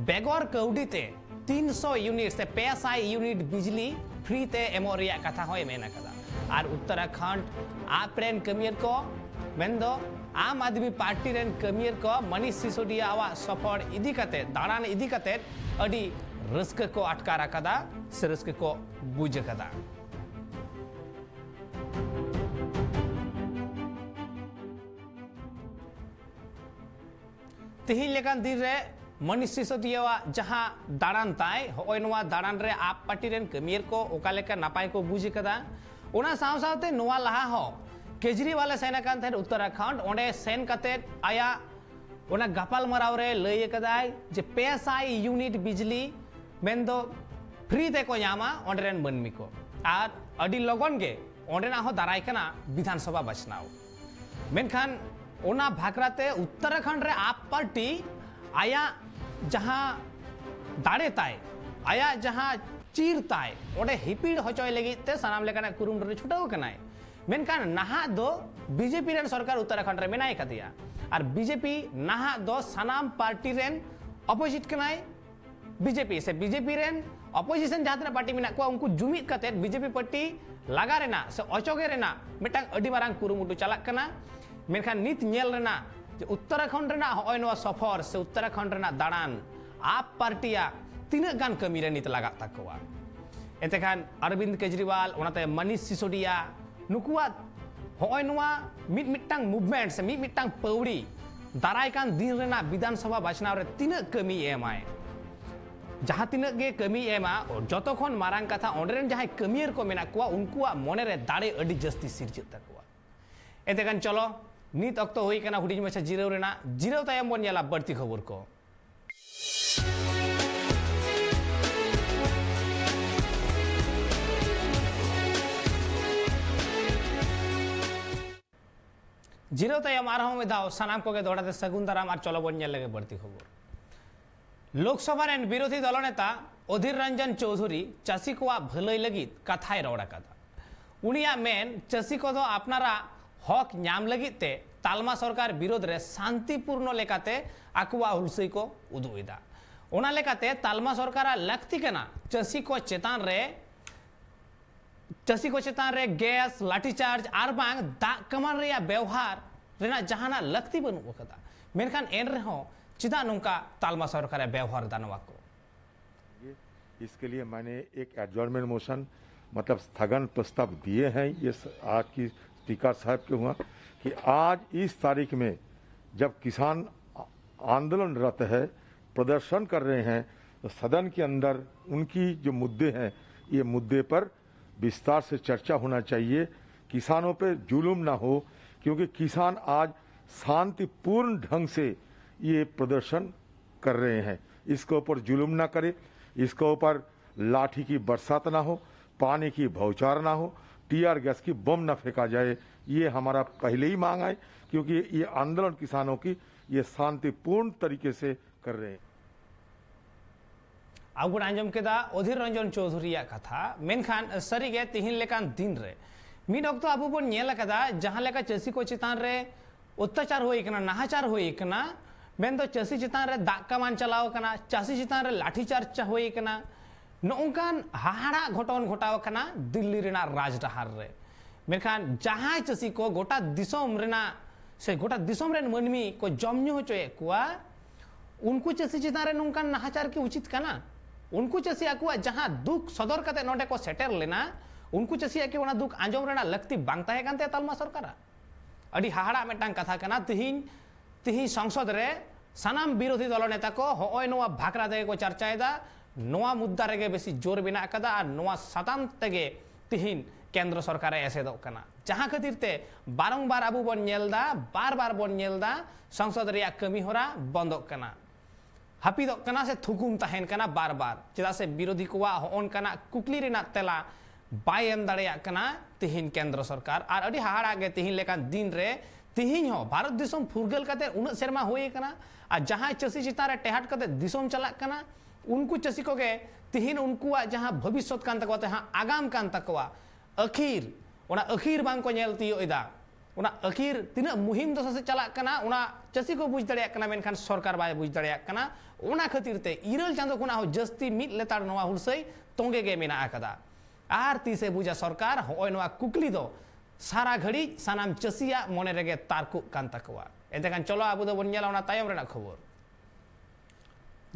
A: बेगर कौडीते 300 यूनिट से 500 यूनिट बिजली फ्री ते एमो रिया कथा होय मेन कदा और उत्तराखंड आपरेन कमियर को मेंदो आम आदमी पार्टी रेन कमियर को मनीष सिसोदिया आवा सफर इदी कते दाड़ान इदी कते अडी रस्क को अटकारा कदा से रस्क को बुझ कदा तिहिन लेकान दिन रे मनीष सिसोदिया जहां दाड़ान ताय होय नोवा दाड़ान रे आप पार्टी रेन कमियर को ओका लेका नापाय को बुझ कदा ओना साव सावते नोवा लहा हो केजरीवाल सेना कान थे उत्तराखंड ओंडे सेन कते आया ओना गपाल मराव रे लय कदाय जे 500 यूनिट बिजली मेंदो फ्री ते को यामा ओंडे रेन मनमी को आर अडी लगन गे ओंडे ना हो दाराय कना विधानसभा बचनाव मेनखान ओना भाकराते उत्तराखंड रे आप पार्टी आया जहां दाड़े ताय आया जहां चीर ताय ओंडे हिपीड़ होचोय लगी ते सनाम लेकाना कुरुम रे छुटाव कनाय मेनखान नाहा दो बीजेपी रेन सरकार उत्तराखंड रे मेनाय कदिया और बीजेपी नाहा दो सनाम पार्टी रेन अपोजिट कनाय बीजेपी से बीजेपी रेन अपोजिशन जहां पार्टी मेना को उनको जुमिद कते बीजेपी पार्टी लगा रेना से अचोगे रेना मिटांग अडी मारांग कुरुमुटु चलाक कना मेनखान नित नेल रेना जे उत्तराखंड रेना होय नवा सफर से उत्तराखंड रेना दाड़ान आप पार्टिया तीना गान कमी रे नित लगा तकवा एतेखान अरविंद केजरीवाल ओनाते मनीष सिसोदिया नुकुआ होय नवा मिटांग मूवमेंट से मिटांग पौड़ी दाराय कान दिन रेना विधानसभा बाचनाव रे तीना कमी एमाय जहां तीना गे कमी एमा जतखन मारांग कथा ओंडरेन जहां कमियर को मेना कुआ उनकुआ मोने रे दाड़े अडी जस्ती सिरजत तकवा एतेखान चलो नित अक्त होई कना हुडी मछा जिराव रेना जिराव तायम बन जाला बढ़ती खबर को जिरो तयम आरहम मिदाव सनाम को के दौड़ाते सगुन दाराम और चलो बन लगे बढ़ती खबर लोकसभा रेन विरोधी दल नेता अधीर रंजन चौधरी चासी को भलई लगी कथाय रोड़ा कदा उनिया मेन चासी को दो अपनारा हक नाम लगिते तालमा सरकार विरोध रे शांतिपूर्ण लेकाते आकुआ हुलसई को उदुइदा ओना लेकाते तालमा सरकार लगती कना चासी को चेतान रे गैस लाठीचार्ज आर बांग दा कमान रे व्यवहार रेना जहाना लगती बनु कदा मेनखान एन रे हो चिदा नुका तालमा सरकार व्यवहार दानवा को
I: इसके लिए मैंने एक एडजॉर्नमेंट मोशन मतलब स्थगन प्रस्ताव दिए हैं ये आज की स्पीकर साहब के हुआ कि आज इस तारीख में जब किसान आंदोलनरत है प्रदर्शन कर रहे हैं तो सदन के अंदर उनकी जो मुद्दे हैं ये मुद्दे पर विस्तार से चर्चा होना चाहिए किसानों पे जुल्म ना हो क्योंकि किसान आज शांतिपूर्ण ढंग से ये प्रदर्शन कर रहे हैं इसके ऊपर जुल्म ना करे इसके ऊपर लाठी की बरसात ना हो पानी की भौचार ना हो टीआर गैस की बम ना फेंका जाए ये हमारा पहले ही मांग है क्योंकि ये आंदोलन किसानों की ये शांतिपूर्ण तरीके से कर रहे हैं
A: आगुन आंजम केदा अधीर रंजन चौधरी कथा मेनखान सरीगे तिहिन लेकान दिन रे मिड अक्तो आबो बन नेल कदा जहां लेका चासी को चितान रे अत्याचार होई कना नाहाचार होई कना मेन दो चासी चितान रे दाग कमान चलाव कना चासी चितान रे लाठीचार्ज होई कना नोंकान हाहाड़ा घटन घटाव कना दिल्ली रेना राजडहार रे मेनखान जहां चासी को गोटा दिसोम रेना से गोटा दिसोम रेन मनमी को जमन्यु होचोए कुआ उनको चासी चितान रे नोंकान नाहाचार के उचित कना उनको चासी आकुआ जहां दुख सदर कते नोडे को सेटर लेना उनको चासी आके ओना दुख आंजम रेना लगती बांगता है कांते तालमा सरकार अडी हाहाड़ा मेटांग कथा कना तिहिन संसद रे सनाम विरोधी दल नेता को होय नोवा भाकरा दे को चर्चाएदा नोवा मुद्दा रेगे बेसी जोर बिना कदा और नोवा सताम तेगे तिहिन केंद्र सरकार ऐसे दो कना जहां खातिर ते बारंबार आबू बन नेलदा बार बन नेलदा संसद रे कमी होरा बंदोक कना हापिदोक कना से थुकुम तहन कना बार चेदा से विरोधी को होन कना कुकली रेना तेला बाय एम दाड़ेया कना तिहिन केंद्र सरकार और अडी हाहाड़ा गे तिहिन लेकान दिन रे तिहिन हो भारत दिसोम फुरगल कते उन सेरमा होय कना आ जहां चासी चिता रे टेहाट कते दिसोम चला कना उनको चासी को गे तिहिन उनको जहां भविष्य कान तकवा तहां आगाम कान तकवा अखीर ओना अखीर बांग को नेल तियोदा ओना अखीर तिना मुहिम दशा से चला कना ओना चासी को बुझ दड़िया कना मेनखान सरकार बाय बुझ दड़िया कना ओना खातिर ते इरल चांदो कोना हो जस्ती मिट लेतार नवा हुलसई तोंगे गे मेना आकदा आर तीसे बुझा सरकार होय नवा कुकली दो सारा घड़ी सानाम चसिया मने रेगे तारकु कान तकवा एतेखान चलो आबू दो बन ओना तायम रेना खबर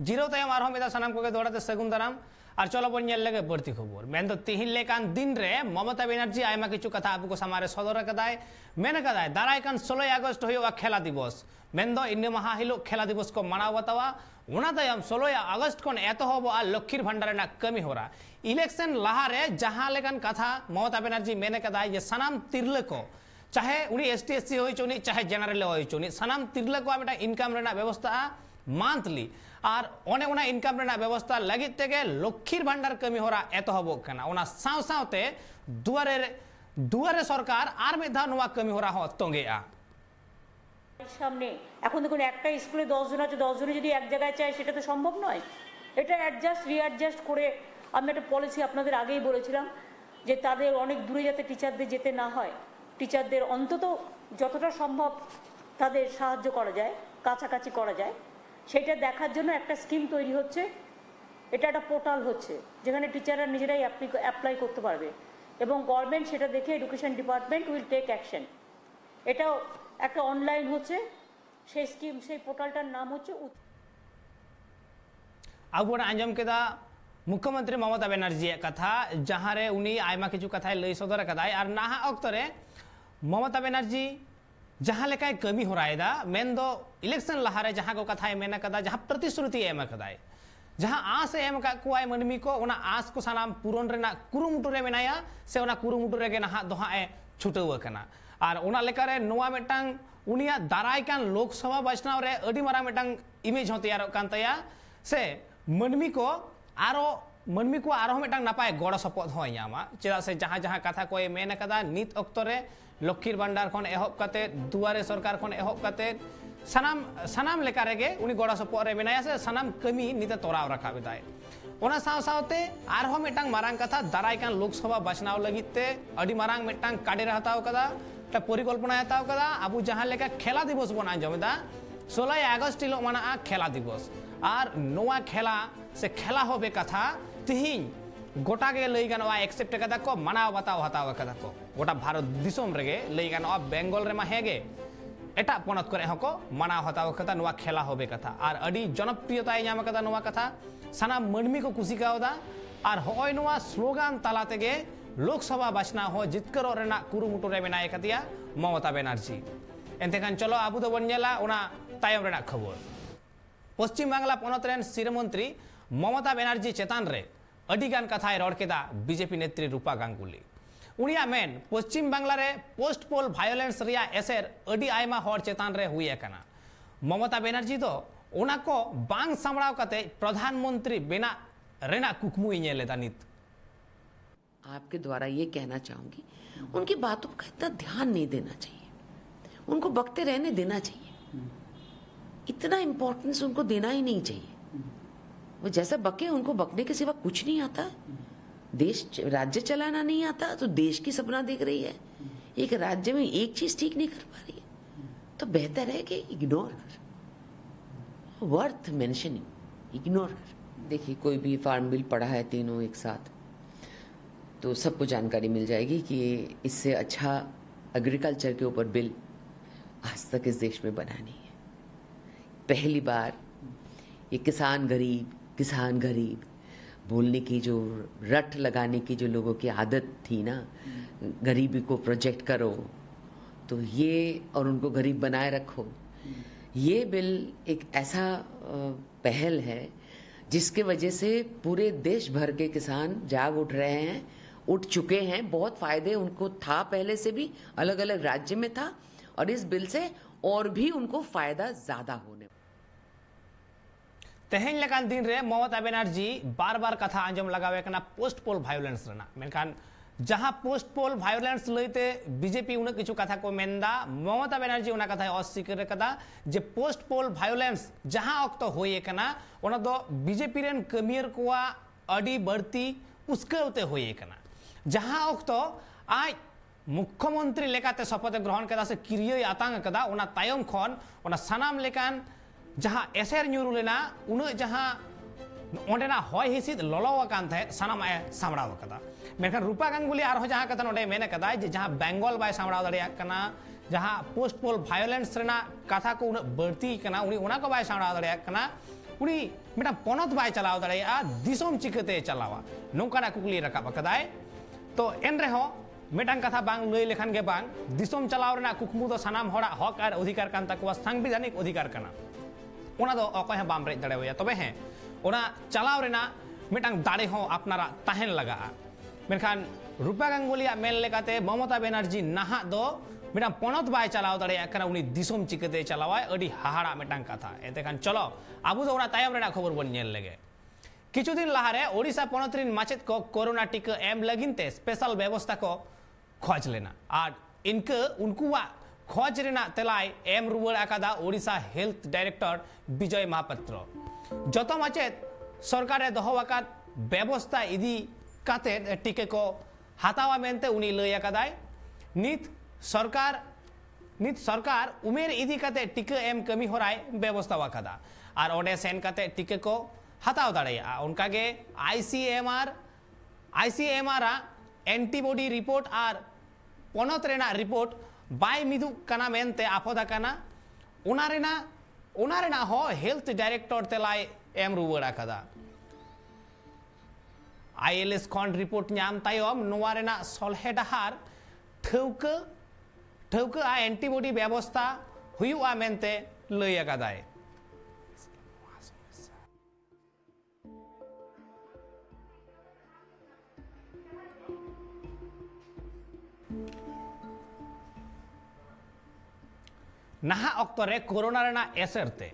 A: जीरो तायम आरहो मेदा सानाम कोगे दोड़ाते सगुन दाराम और चलो बन लगे बढ़ती खबर मेन तो तिहिन लेकान दिन रे ममता बनर्जी आयमा किछु कथा आबू को सामारे सदर कदाय मेन कदाय दारायकान 16 अगस्त होयो खेला दिवस मेन दो इन माहा हिलो खेला दिवस को मनाव बतावा उना तायम 16 अगस्त को एतहब आ लक्ष्मीर भंडार ना कमी हो रहा इलेक्शन लहारे जहां लेकान कथा ममता बनर्जी मेन कदाय जे सनाम तिरले को चाहे उनी एसटी एससी होई चोनी चाहे जनरल होई चोनी सनाम तिरले को मेटा इनकम रेना व्यवस्था मंथली और ओने उना इनकम रेना व्यवस्था लगित तेगे लक्ष्मीर भंडार कमी हो रहा एतहब कना उना साव सावते दुआरे सरकार आर मेधा नोवा कमी हो रहा तोंगेआ
J: সামনে এখন দেখুন একটা স্কুলে 10 জন আছে 10 জনে যদি এক জায়গায় চায় সেটা তো সম্ভব নয় এটা অ্যাডজাস্ট রিঅ্যাডজাস্ট করে আমি একটা পলিসি আপনাদের আগেই বলেছিলাম যে তাদের অনেক দূরে যাতে টিচারদের যেতে না হয় টিচারদের অন্তত যতটা সম্ভব তাদের সাহায্য করা যায় কাছাকাছি করা যায় সেটা দেখার জন্য একটা স্কিম তৈরি হচ্ছে এটা একটা পোর্টাল হচ্ছে যেখানে টিচাররা নিজেরাই অ্যাপ্লাই করতে পারবে এবং গভর্নমেন্ট সেটা দেখে education department will take action এটাও একটা অনলাইন হচ্ছে সেই স্কিম সেই পোর্টালটার নাম হচ্ছে
A: अब आंजम केदा मुख्यमंत्री ममता बनर्जी कथा जहाँ रे उनी आयमा किछु कथा लई सदर कदाय और नाहा अक्तरे ममता बनर्जी जहाँ लेकाय कमी हो रहा मेन दो इलेक्शन लहारे जहाँ को कथा मेना कदा जहाँ प्रतिश्रुति एम कदाय जहाँ आस एम का कुआय मनमी को उना आस को सानाम पूरण रेना कुरुमुटु रे मेनाया से उना कुरुमुटु रे नहा दोहा ए छुटव कना और उना लेकारे नोवा मेटांग उनिया दाराय कान लोकसभा बचनाव रे अडी मारा मेटांग इमेज हो तैयार कान तया से मनमी को आरो मेटांग नापाय गड़ सपोर्ट हो यामा चेदा से जहाँ जहाँ कथा को मेन कदा नित अक्तरे लक्ष्मीर भंडार खन एहब कते दुआरे सरकार खन एहब कते सानाम लेका रेगे उनी गड़ सपोर्ट रे मेनाया से सानाम कमी निते तोराव रखा बिदाय ओना साव सावते आरो मेटांग मारांग कथा दाराय कान लोकसभा बचनाव लगिते अडी मारांग मेटांग काडे हताव कदा ता परिकल्पना हताव कदा आबू जहाँ लेका खेला दिवस बना जमेदा 16 अगस्त हिलो मना खेला दिवस और नोआ खेला से खेला होबे कथा तिहिं गोटा के लई गानवा एक्सेप्ट कदा को मनाव बताव हताव कदा को गोटा भारत दिसोम रेगे लई गानवा बेंगल रे मा हेगे एटा पनत करे हको मनाव हताव कदा नोआ खेला होबे कथा और अडी जनप्रियता नाम कदा नोआ कथा साना मनमी को कुसी कावदा और होय नोआ स्लोगान ताला तेगे लोकसभा बचना हो जितकरो रेना कुरुमुटु रे मेनाय कतिया ममता बनर्जी एंतेखान चलो आबू दो बनजेला उना तायम रेना खबर पश्चिम बांगला पनत रेन सिरमंत्री ममता बनर्जी चेतान रे अडिगान कथाय रड़ केदा बीजेपी नेत्री रूपा गांगुली उनिया मेन पश्चिम बांगला रे पोस्ट पोल वायलेंस रिया एसेर अडी आयमा हर चेतान रे हुई एकना ममता बनर्जी तो उना को बांग सामड़ाव कते प्रधानमंत्री बेना रेना कुकमु इनेलेदा नित
K: आपके द्वारा ये कहना चाहूंगी उनकी बातों का इतना ध्यान नहीं देना चाहिए उनको बकते रहने देना चाहिए इतना इंपॉर्टेंस उनको देना ही नहीं चाहिए वो जैसा बके उनको बकने के सिवा कुछ नहीं आता देश राज्य चलाना नहीं आता तो देश की सपना देख रही है एक राज्य में एक चीज ठीक नहीं कर पा रही है तो बेहतर है कि इग्नोर कर वर्थ मेंशनिंग इग्नोर कर देखिए कोई भी फार्म बिल पढ़ा है तीनों एक साथ तो सबको जानकारी मिल जाएगी कि इससे अच्छा एग्रीकल्चर के ऊपर बिल आज तक इस देश में बना नहीं है पहली बार ये किसान गरीब बोलने की जो रट लगाने की जो लोगों की आदत थी ना गरीबी को प्रोजेक्ट करो तो ये और उनको गरीब बनाए रखो ये बिल एक ऐसा पहल है जिसके वजह से पूरे देश भर के किसान जाग उठ चुके हैं बहुत फायदे उनको था पहले से भी अलग अलग राज्य में था और इस बिल से और भी उनको फायदा ज्यादा होने
A: तेहेन लेकान दिन रे ममता बनर्जी बार बार कथा आंजम लगावे कना पोस्ट पोल वायलेंस रेना मेनखान जहां पोस्ट पोल वायलेंस लईते बीजेपी उन किछु कथा को मेंदा ममता बनर्जी उना कथा अस्वीकार कदा जे पोस्ट पोल वायलेंस जहां अक्त होए कना ओना दो बीजेपी रेन कमियर कोआ अडी बढ़ती उसके होए कना जहां अक्त आज मुख्यमंत्री लेकाते शपथ ग्रहण कदा से किरिय आतांग कदा ओना तायम खन ओना सनाम लेकान जहां एसर न्यूरुलेना उन जहां ओंडेना हॉय हिसिद लॉलोवाकान थे सनामा सामड़ाव कदा मेनखान रूपा गांगुली आरो जहां कथा नोडे मेने कदा जे जहां बेंगल बाय सामड़ाव दड़िया कना जहां पोस्ट पोल वायलेंस रेना कथा को उन बढ़ती कना उनी उना को बाय सामड़ाव दड़िया कना उनी मेटा पोनत बाय चलाव दड़िया दिसोम चिकते चलावा नोंकाना कुकली रकाब कदाय तो एन रेहो मेटांग कथा बांग लई लेखान गे बांग दिसोम चलाव रेना कुकमु दो सनाम होड़ा हक आर अधिकार कान तकवा संविधानिक अधिकार कना ओना दो अकय बाम रे दड़ेवया तबे हैं ओना चलाव रेना मेटांग दाड़े हो अपनारा ताहेन लगा मेनखान रूपा गांगुली मेन लेकाते ममता बनर्जी नाहा दो मेटांग पोनत बाय चलाव दड़ेया कना उनी दिसोम चिकते चलावा अडी हाहाड़ा मेटांग कथा एतेखान चलो आबु दो ओना तायम रेना खबर बन नेल लेगे किछु दिन लाहारे ओडिशा पोनत रिन माचेत को कोरोना टीका एम लगिनते स्पेशल व्यवस्था को खोज लेना और इनके उनकुआ खोज रेना तेलाय एम रुवाड़ आकादा ओडिशा हेल्थ डायरेक्टर विजय महापात्र जतो माचेत सरकारे दोहवाकात व्यवस्था इदी काते टीके को हातावा मेनते उनी लई आकादाय नित सरकार उमेर इदी काते टीके एम कमी होराय व्यवस्था वाकादा और ओडे सेन काते टीके को हताव दाड़ेया उनका के आईसीएमआर एंटीबॉडी रिपोर्ट और पोनत रेना रिपोर्ट बाय मिदु कना मेनते आफोदा कना उना रेना हो हेल्थ डायरेक्टर तेलाय एम रुवाड़ा कदा आईएलएस खन रिपोर्ट नाम तायम नोवा रेना सलहे डहार ठौक आ एंटीबॉडी व्यवस्था हुयुआ मेनते लई आकादाय नाहा अक्तरे कोरोना रेना एसरते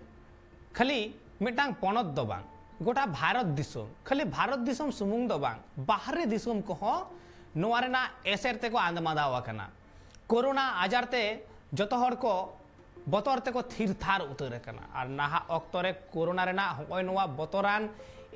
A: खाली मिटांग पोनत दो बांग गोटा भारत दिसोम खाली भारत दिसोम सुमुंग दो बांग बाहरे दिसोम को हो नोवा रेना एसरते को आंदमादावा कना कोरोना आजारते जतो हर को बतरते को थीर थार उतर कना और नाहा अक्तरे कोरोना रेना होय नोवा बतरान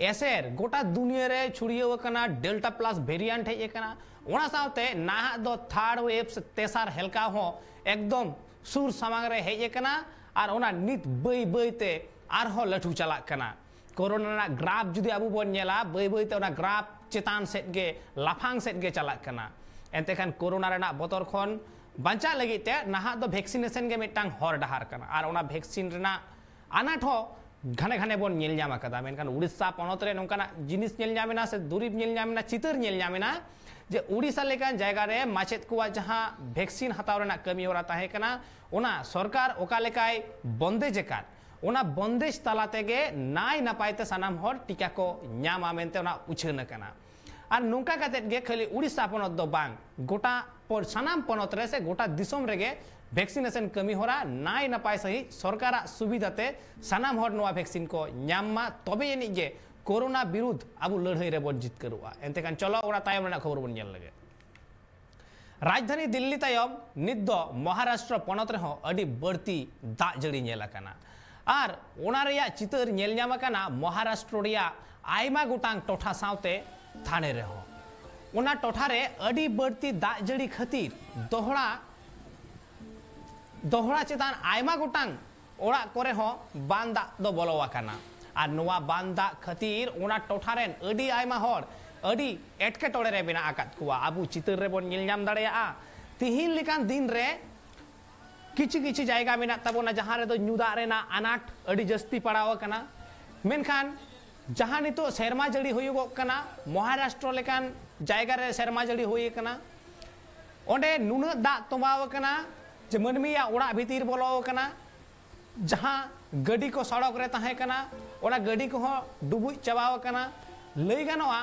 A: एसर गोटा दुनिया रे छुड़ियो कना डेल्टा प्लस वेरिएंट है कना ओना सावते नाहा दो थर्ड वेव से तेसार हेलका हो एकदम सुर समांग रे हेजे कना और ओना नित बई बईते आरहो लठू चला कना कोरोना ग्राफ जुदी आबु बन नेला बई बईते ओना ग्राफ चेतान सेट गे लाफांग सेट गे चला कना एनते खान कोरोना रेना बतर खन बांचा लगिते नाहा दो वैक्सीनेशन गे मिटांग हर डहार कना और ओना वैक्सीन रेना आनाट हो घने घने बन नेल जामा कदा मेनखान उड़ीसा पोनत रे नोंकाना जिनिस नेल जामेना से दुरीब नेल जामेना चितर नेल जामेना जे उड़ीसा लेकान जायगा रे माचेत कुआ जहां वैक्सीन हताव रेना कमी होरा ताहे कना ओना सरकार ओका लेकाय बंदेज एकार ओना बंदेज तालाते गे नाय नापायते सानाम हर टीका को न्यामा मेनते ओना उछन कना और नोंका काते गे खाली उड़ीसा पोनत दो बांग गोटा सानाम पोनत रे से गोटा दिसोम रेगे वैक्सीनेशन कमी होरा नाय नापाय सही सरकारा सुविधाते सानाम हर नोआ वैक्सीन को न्यामा तबे एनि गे कोरोना विरुद्ध आबु लड़ाई रे बन जित करुआ एनते कान चलो ओरा तायम रेना खबर बन नेल लगे राजधानी दिल्ली तायम नित दो महाराष्ट्र पोनत रे हो अडी बढ़ती दा जड़ी नेला कना और ओना रेया चितर नेल न्यामा कना महाराष्ट्र रेया आयमा गोटांग टोठा सावते थाने रे हो ओना टोठा रे अडी बढ़ती दा जड़ी खातिर दोहड़ा चेतान आयमा गोटांग ओड़ा करे हो बांदा दो बोलवा कना और नोआ बांदा खातिर ओना टोठा रेन अडी आयमा हर अडी एटकेटोड़े रे बिना आकात कुआ आबु चितर रे बन नेल न्याम दाड़ेया तिहिन लेकान दिन रे किछि किछि जायगा मेना ताबोना जहां रे दो न्यूदा रेना अनाट अडी जस्ती पड़ाव कना मेनखान जहां नितो शर्मा जड़ी हुयुगो कना महाराष्ट्र लेकान जायगा रे शर्मा जड़ी हुई कना ओंडे नुना दा तोमाव कना जे मनमिया ओड़ा भीतर बोलो कना जहां गड्डी को सड़क रे ताहे कना ओड़ा गड्डी को डुबुज चाबाव कना लई गानोआ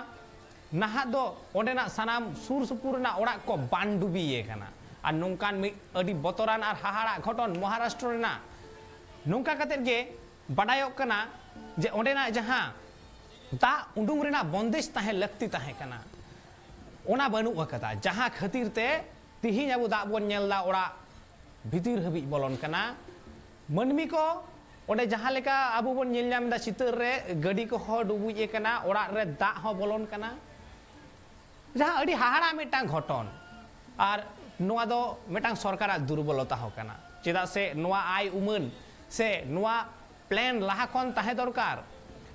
A: नाहा दो ओंडेना सानाम सुर सुपुर ना ओड़ा को बानडुबिये कना और नोंकान मि अडी बतरान और हाहाड़ा घटन महाराष्ट्र रेना नोंका काते गे बाडायो कना जे ओंडेना जहां दा उंडुंग रेना बंदेज ताहे लगती ताहे कना ओना बनु अकदा जहां खातिर ते तिहिन आबु दा बन नेलदा ओड़ा भीतर हबी बोलन कना मनमी को ओडे जहां लेका आबु बन नेल न्याम दा चितर रे गड्डी को हो डुबुजे कना ओड़ा रे दा हो बोलन कना जहां अडी हाहाड़ा मिटांग घटन और नोआ दो मिटांग सरकारा दुर्बलता हो कना चेदा से नोआ आय उमन से नोआ प्लान लाहा खन ताहे दरकार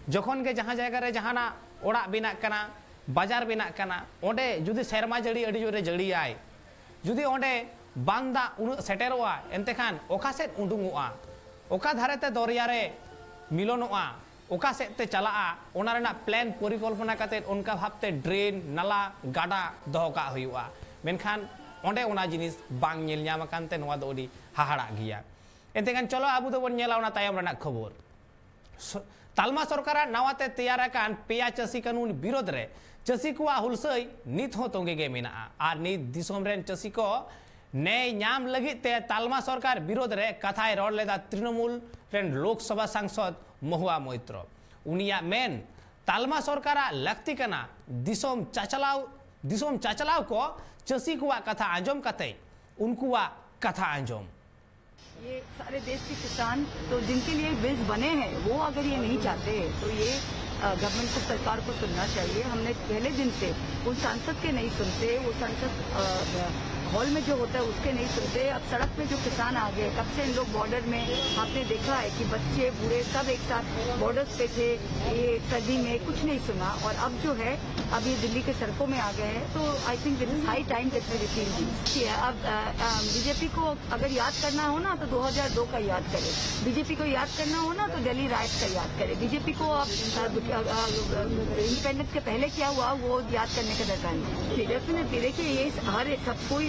A: जखन के जहां जगह रे जहाना ओड़ा बिना कना बाजार बिना कना ओंडे जुदी सेरमा जड़ी अड़ी जोरे जड़ी आय जुदी ओंडे बांदा उन सेटेरोआ एंते खान ओका सेट उडुंगोआ ओका धारेते दरिया रे मिलनोआ ओका सेते चलाआ ओना रेना प्लान परिकल्पना काते उनका भाबते ड्रेन नाला गाडा दोका हुआ मेनखान ओंडे ओना जिनिस बांग नेल ᱧᱟᱢ ᱟᱠᱟᱱᱛᱮ ᱱᱚᱣᱟ ᱫᱚ ᱟᱹᱰᱤ ᱦᱟᱦᱟᱲᱟᱜ ᱜᱮᱭᱟ ᱮᱱᱛᱮᱠᱷᱟᱱ ᱪᱚᱞᱚ ᱟᱵᱚ ᱫᱚᱵᱚᱱ ᱧᱮᱞᱟ ᱚᱱᱟ ᱛᱟᱭᱚᱢ ᱨᱮᱱᱟᱜ ᱠᱷᱚᱵᱚᱨ तालमा सरकार नवाते तैयार पेया चासी कानून विरोध रे चासी को हुलसई नित हो तोंगे गे मेना और नित दिसोम रेन चासी को न्याय नाम लगिते तालमा सरकार विरोध रे कथाय रोड लेदा तृणमूल रेन लोकसभा सांसद महुआ मोइत्र उनिया मेन तालमा सरकार लगती कना दिसोम चाचलाव को चासी को कथा आंजोम कते उनको कथा आंजोम
L: ये सारे देश के किसान तो जिनके लिए बिल्स बने हैं वो अगर ये नहीं चाहते तो ये गवर्नमेंट को सरकार को सुनना चाहिए। हमने पहले दिन से उन सांसद के नहीं सुनते, वो सांसद हॉल में जो होता है उसके नहीं सुनते। अब सड़क पे जो किसान आ गए, कब से इन लोग बॉर्डर में आपने देखा है कि बच्चे बूढ़े सब एक साथ बॉर्डर्स पे थे, ये सर्दी में कुछ नहीं सुना और अब जो है अब ये दिल्ली के सड़कों में आ गए हैं। तो I think this is high time that we receive this. अब बीजेपी को अगर याद करना हो ना तो 2002 का याद करे, बीजेपी को याद करना हो ना तो दिल्ली राइट का याद करे। बीजेपी को अब इंडिपेंडेंस के पहले क्या हुआ वो याद करने का दरकार नहीं। डेफिनेटली देखिए ये हर सबको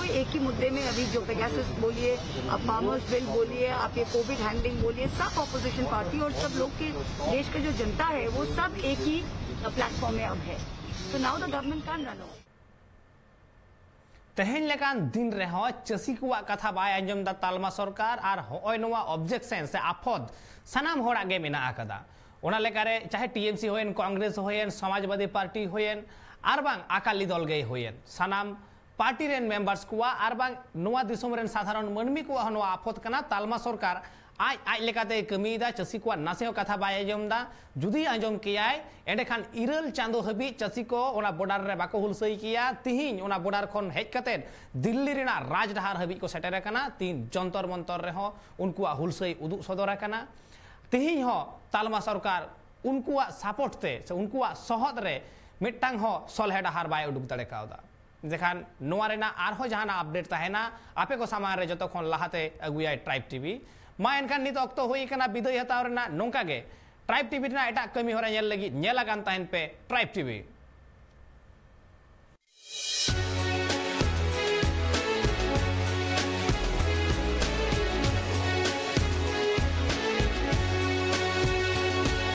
L: एक ही मुद्दे में अभी जो पेगासस बोलिए, आप फार्मर्स बिल बोलिए, आप ये कोविड हैंडलिंग बोलिए, सब ऑपोजिशन पार्टी और सब लोग के देश का जो जनता है वो सब एक ही प्लेटफॉर्म में अब है। तो now the government can run on
A: तेहन लेकान दिन रहो चासी को कथा बाय आंजम दा तालमा सरकार और होय नोवा ऑब्जेक्शन से आफद सनाम होड़ा गे मेना आकदा ओना लेकारे चाहे टीएमसी होयन कांग्रेस होयन समाजवादी पार्टी होयन आर बांग अकाली दल गे होयन सनाम पार्टी रेन मेंबर्स को आर बांग नोवा दिसोम रेन साधारण मनमी को नोवा आफत कना तालमा सरकार आज आज लेकाते कमीदा चासी को नासे कथा बाय आंजमदा जुदी आंजम कियाय एंडेखान इरल चांदो हबी चासी को ओना बॉर्डर रे बाको हुलसई किया तिहिन ओना बॉर्डर खन हेज कते दिल्ली रेना राजडहार हबी को सेटेर कना तीन जंतर मंतर रे हो उनको हुलसई उदुग सदर कना तिहिन हो तालमा सरकार उनको सपोर्ट ते से उनको सहद रे मिटांग हो सलहे डहार बाय उडुग दड़े कावदा जेखान नोआ रेना आरहो जहाना अपडेट ताहेना आपे को सामान रे जतो खन लाहाते अगुया ट्राइब टीवी मा एनखान नित अक्तो होई कना विदय हताव रेना नोंका गे ट्राइब टीवी रेना एटा कमी होरा नेल लगी नेला गान ताहेन पे ट्राइब टीवी।